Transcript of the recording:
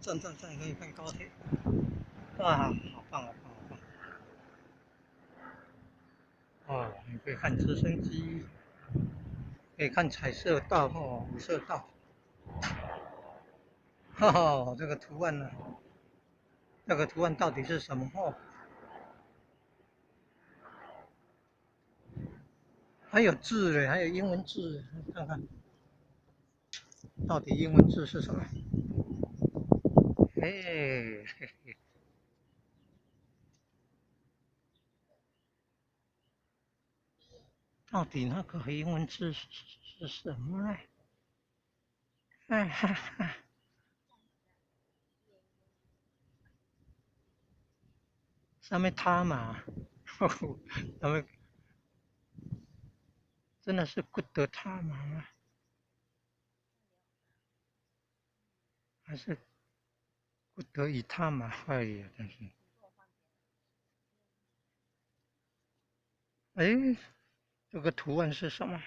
站可以看高铁，哇，好棒，好棒，好棒！哦，你可以看直升机，可以看彩色道哦，五色道，哈哈，这个图案呢？这个图案到底是什么？哦，还有字嘞，还有英文字，看看到底英文字是什么？哎，到底那个英文字是什么呢？哎哈哈，上面他嘛，他们真的是不得他嘛吗？还是不得已他嘛？哎呀，真是，哎，这个图案是什么？